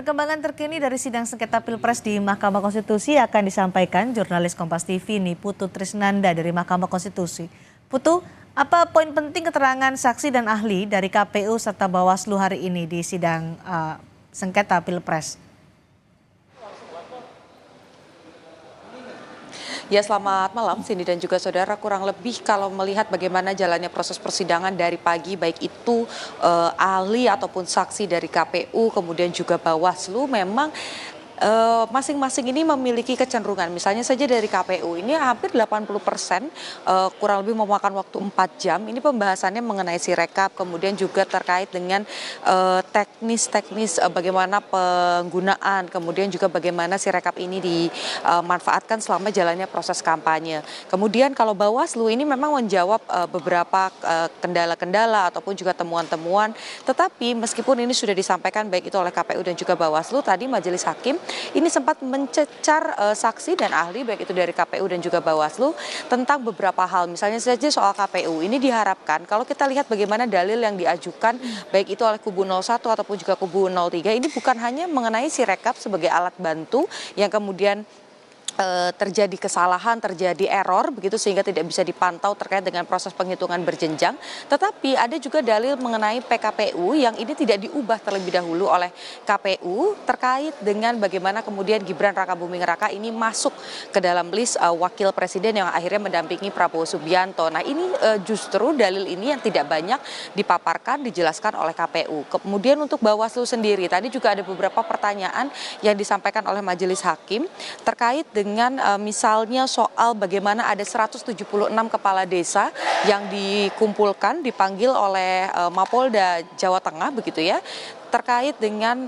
Perkembangan terkini dari sidang sengketa Pilpres di Mahkamah Konstitusi akan disampaikan jurnalis Kompas TV Putu Trisnanda dari Mahkamah Konstitusi. Putu, apa poin penting keterangan saksi dan ahli dari KPU serta Bawaslu hari ini di sidang sengketa Pilpres? Ya, selamat malam Cindy dan juga saudara. Kurang lebih kalau melihat bagaimana jalannya proses persidangan dari pagi, baik itu ahli ataupun saksi dari KPU kemudian juga Bawaslu, memang masing-masing ini memiliki kecenderungan. Misalnya saja dari KPU ini hampir 80% kurang lebih memakan waktu 4 jam. Ini pembahasannya mengenai Sirekap, kemudian juga terkait dengan teknis-teknis bagaimana penggunaan, kemudian juga bagaimana Sirekap ini dimanfaatkan selama jalannya proses kampanye. Kemudian kalau Bawaslu ini memang menjawab beberapa kendala-kendala ataupun juga temuan-temuan, tetapi meskipun ini sudah disampaikan baik itu oleh KPU dan juga Bawaslu, tadi Majelis Hakim ini sempat mencecar saksi dan ahli baik itu dari KPU dan juga Bawaslu tentang beberapa hal. Misalnya saja soal KPU, ini diharapkan kalau kita lihat bagaimana dalil yang diajukan baik itu oleh kubu 01 ataupun juga kubu 03, ini bukan hanya mengenai Sirekap sebagai alat bantu yang kemudian terjadi kesalahan, terjadi error begitu sehingga tidak bisa dipantau terkait dengan proses penghitungan berjenjang, tetapi ada juga dalil mengenai PKPU yang ini tidak diubah terlebih dahulu oleh KPU terkait dengan bagaimana kemudian Gibran Rakabuming Raka ini masuk ke dalam list wakil presiden yang akhirnya mendampingi Prabowo Subianto. Nah, ini justru dalil ini yang tidak banyak dipaparkan, dijelaskan oleh KPU. Kemudian untuk Bawaslu sendiri, tadi juga ada beberapa pertanyaan yang disampaikan oleh Majelis Hakim terkait dengan misalnya soal bagaimana ada 176 kepala desa yang dikumpulkan, dipanggil oleh Mapolda Jawa Tengah begitu ya, terkait dengan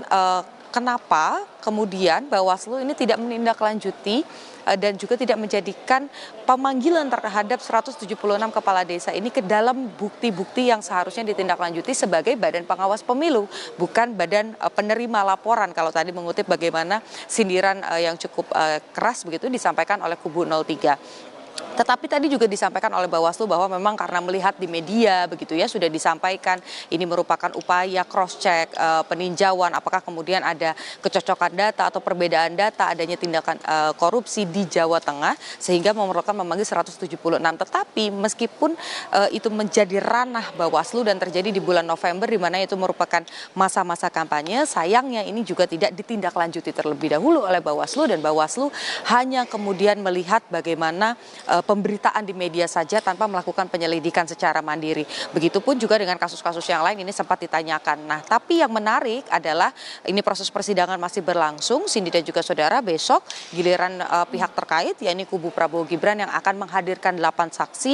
kenapa kemudian Bawaslu ini tidak menindaklanjuti dan juga tidak menjadikan pemanggilan terhadap 176 kepala desa ini ke dalam bukti-bukti yang seharusnya ditindaklanjuti sebagai badan pengawas pemilu, bukan badan penerima laporan. Kalau tadi mengutip bagaimana sindiran yang cukup keras begitu disampaikan oleh kubu 03. Tetapi tadi juga disampaikan oleh Bawaslu bahwa memang karena melihat di media begitu ya, sudah disampaikan ini merupakan upaya cross check peninjauan apakah kemudian ada kecocokan data atau perbedaan data, adanya tindakan korupsi di Jawa Tengah sehingga memerlukan memanggil 176. Tetapi meskipun itu menjadi ranah Bawaslu dan terjadi di bulan November di mana itu merupakan masa-masa kampanye, sayangnya ini juga tidak ditindaklanjuti terlebih dahulu oleh Bawaslu dan Bawaslu hanya kemudian melihat bagaimana pemberitaan di media saja tanpa melakukan penyelidikan secara mandiri. Begitupun juga dengan kasus-kasus yang lain ini sempat ditanyakan. Nah, tapi yang menarik adalah ini proses persidangan masih berlangsung. Cindy dan juga saudara, besok giliran pihak terkait yakni kubu Prabowo Gibran yang akan menghadirkan 8 saksi,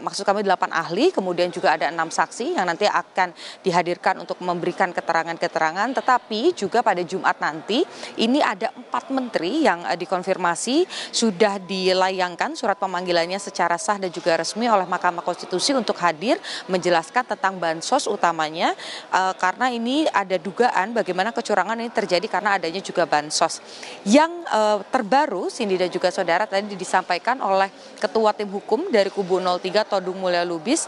maksud kami 8 ahli, kemudian juga ada 6 saksi yang nanti akan dihadirkan untuk memberikan keterangan-keterangan. Tetapi juga pada Jumat nanti ini ada 4 menteri yang dikonfirmasi sudah dilayangkan surat pemanggilannya secara sah dan juga resmi oleh Mahkamah Konstitusi untuk hadir menjelaskan tentang bansos utamanya karena ini ada dugaan bagaimana kecurangan ini terjadi karena adanya juga bansos. Yang terbaru Cindy dan juga saudara tadi disampaikan oleh Ketua Tim Hukum dari kubu 03 Todung Mulya Lubis.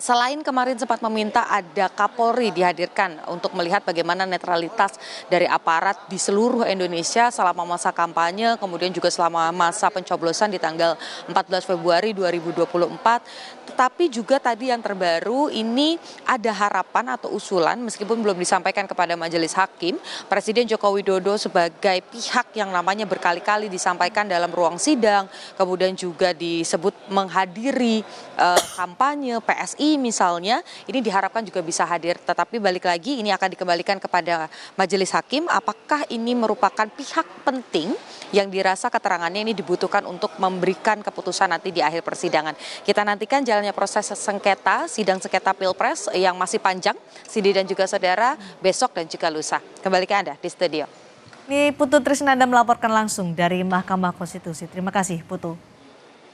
Selain kemarin sempat meminta ada Kapolri dihadirkan untuk melihat bagaimana netralitas dari aparat di seluruh Indonesia selama masa kampanye, kemudian juga selama masa pencoblosan di tanggal 14 Februari 2024. Tetapi juga tadi yang terbaru ini ada harapan atau usulan meskipun belum disampaikan kepada Majelis Hakim, Presiden Joko Widodo sebagai pihak yang namanya berkali-kali disampaikan dalam ruang sidang, kemudian juga disebut menghadiri kampanye PSI misalnya, ini diharapkan juga bisa hadir. Tetapi balik lagi ini akan dikembalikan kepada Majelis Hakim apakah ini merupakan pihak penting yang dirasa keterangannya ini dibutuhkan untuk memberikan keputusan nanti di akhir persidangan. Kita nantikan jalannya proses sengketa, sidang sengketa Pilpres yang masih panjang, Cindy dan juga saudara, besok dan juga lusa. Kembali ke Anda di studio. Ini Putu Trisnanda melaporkan langsung dari Mahkamah Konstitusi. Terima kasih Putu.